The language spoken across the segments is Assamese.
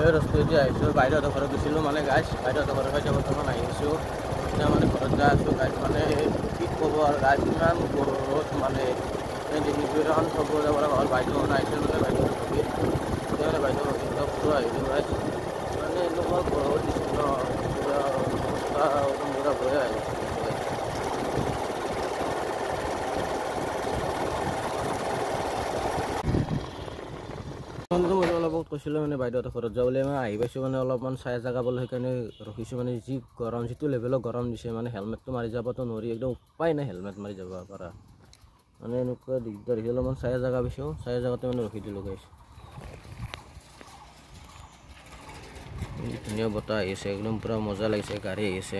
ৰস্তাইদি আহিছোঁ বাইদেউহঁতৰ ঘৰত গৈছিলোঁ মানে গাইছ বাইদেউহঁতৰ ঘৰৰ পৰা বৰ্তমান আহিছোঁ এতিয়া মানে ঘৰত যাই আছোঁ গাইছ মানে কি ক'ব আৰু গাইছ ইমান ৰ'দ মানে ডিঙিখন থ'ব যাব লগা হ'ল বাইদেউ আহিছে মানে বাইদেউ ৰখি এতিয়া মানে বাইদেউ ৰখি পুৰা আহিলোঁ গাইছ মানে এনেকুৱা ৰ'দ দিছিল ন পুৰা অৱস্থা পুৰা ভয়ে আহিছে মই অলপ কৈছিলোঁ মানে বাইদেউহঁতৰ ঘৰত যাবলৈ মই আহি পাইছোঁ মানে অলপমান চাই জেগা পালোঁ সেইকাৰণে ৰখিছোঁ মানে যি গৰম যিটো লেভেলৰ গৰম দিছে মানে হেলমেটটো মাৰি যাবতো নোৱাৰি একদম উপায় নাই হেলমেট মাৰি যাব পৰা মানে এনেকুৱা দিগদাৰ হৈছে অলপমান চাই জেগা পাইছোঁ চাই জেগাতে মানে ৰখি দিলোঁ গাইছ ধুনীয়া বতাহ আহিছে একদম পূৰা মজা লাগিছে গাড়ী আহিছে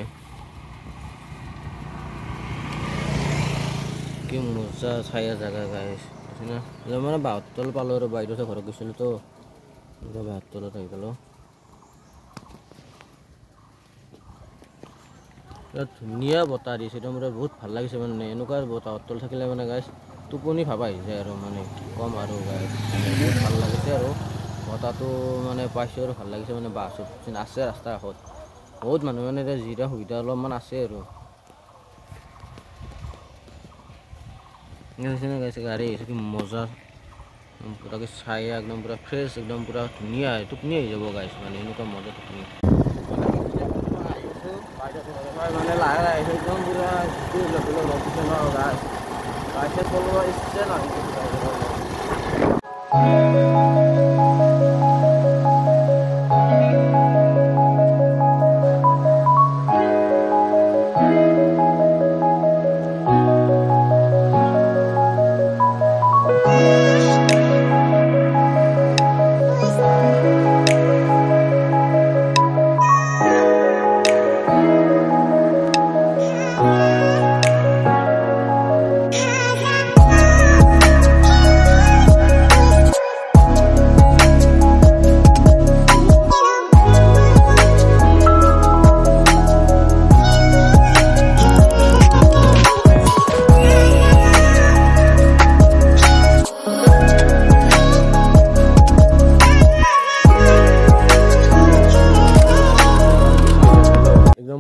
কি মজা চাই জেগা গাইছ না মানে বাহঁৰ তল পালোঁ আৰু বাইদেউহঁতৰ ঘৰত গৈছিলোঁ তো বাহঁৰ তলত আহি পালোঁ ধুনীয়া বতাহ দিছে একদম বহুত ভাল লাগিছে মানে এনেকুৱা বতাহৰ তল থাকিলে মানে গাইছ টোপনি ভাব আহি যায় আৰু মানে কি ক'ম আৰু গাইছ বহুত ভাল লাগিছে আৰু বতাহটো মানে পাইছোঁ আৰু ভাল লাগিছে মানে বাছ আছে ৰাস্তাৰ কাষত বহুত মানুহ মানে এতিয়া জিৰা সুবিধা অলপমান আছে আৰু গাইছে গাড়ী আহিছে কি মজা পূৰাকৈ চাই একদম পূৰা ফ্ৰেছ একদম পূৰা ধুনীয়া টোপনি আহি যাব গাইছ মানে এনেকুৱা মজা টোপনি মানে লাহে লাহে আহিছে একদম পূৰা যিটো লেভেলৰ ৰ'দ দিছে ন গাছ গাছে চলোৱা ইচ্ছা নহয়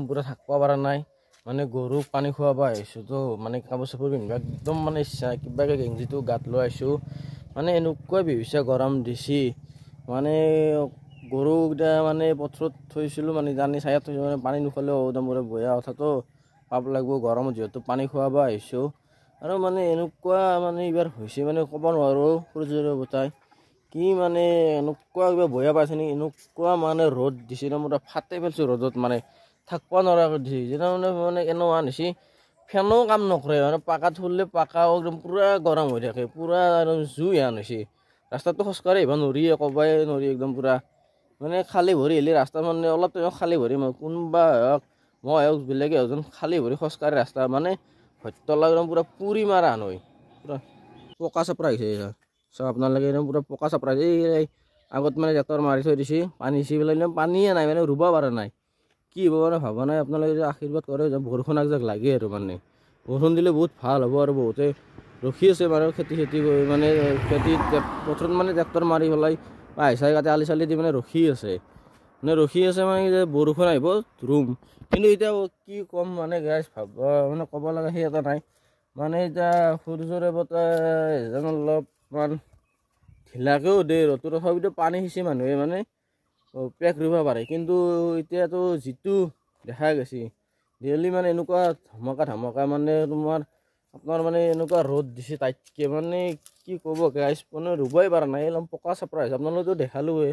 পুৰা থাকিব পৰা নাই মানে গৰুক পানী খুৱাব আহিছোঁ তো মানে কাপোৰ চাপোৰ পিন্ধিব একদম মানে ইচ্ছা কিবাকৈ গেঞ্জিটো গাত লৈ আহিছোঁ মানে এনেকুৱাই বিহুছে গৰম দিছি মানে গৰুকেইটা মানে পথাৰত থৈছিলোঁ মানে জানি চাইত থৈছোঁ মানে পানী নোখোৱালেও একদম পুৰা বেয়া কথাটো পাপ লাগিব গৰমত যিহেতু পানী খুৱাব আহিছোঁ আৰু মানে এনেকুৱা মানে এইবাৰ হৈছে মানে ক'ব নোৱাৰোঁ সূৰ্যৰ বতাহ কি মানে এনেকুৱা কিবা বেয়া পাইছে নেকি এনেকুৱা মানে ৰ'দ দিছে ন পুৰা ফাটি পেলাইছোঁ ৰ'দত মানে থাকিব নোৱাৰা কৰি দিছে যেনে মানে এনেকুৱা নিচি ফেনো কাম নকৰে মানে পাকাত ফুলিলে পাকাও একদম পূৰা গৰম হৈ থাকে পূৰা একদম জুই হেন হৈছে ৰাস্তাটো খোজকাঢ়ি আহিব নোৱাৰি ক'বাই নোৱাৰি একদম পূৰা মানে খালী ভৰি আহিলে ৰাস্তা মানে অলপ টাইমত খালী ভৰি কোনোবা হওক মই হওক বেলেগে হওক খালী ভৰি খোজকাঢ়ি ৰাস্তা মানে ভত্যলা একদম পূৰা পুৰি মাৰা হেন হয় পূৰা পকা চাপৰা আহিছে চব আপোনালোকে একদম পূৰা পকা চাপৰা এই আগত মানে ট্ৰেক্টৰ মাৰি থৈ দিছে পানী সিঁচি পেলাই পানীয়ে নাই মানে ৰুব পৰা নাই কি হ'ব মানে ভবা নাই আপোনালোকে যে আশীৰ্বাদ কৰে যে বৰষুণ একজাক লাগে আৰু মানে বৰষুণ দিলে বহুত ভাল হ'ব আৰু বহুতে ৰখি আছে বাৰু খেতি মানে খেতি পথাৰত মানে ট্ৰেক্টৰ মাৰি পেলাই বা চাই কাটি আলি চালি দি মানে ৰখি আছে মানে যে বৰষুণ আহিব ৰুম কিন্তু এতিয়া কি ক'ম মানে গাইছ ভাবা মানে ক'ব লগা সেই এটা নাই মানে এতিয়া সূৰ্যৰে বতাহ যেন অলপমান ঢিলাকেও দিয়ে ৰ'দটো তথাপিতো পানী সিঁচি মানুহে মানে পেক ৰুব পাৰে কিন্তু এতিয়াতো যিটো দেখা গৈছে ডেইলি মানে এনেকুৱা ধমকা মানে আপোনাৰ মানে এনেকুৱা ৰ'দ দিছে তাইতকৈ মানে কি ক'ব গাইছ মানে ৰুবই পৰা নাই অলপ পকা চাপৰা হৈছে আপোনালোকেতো দেখালোৱে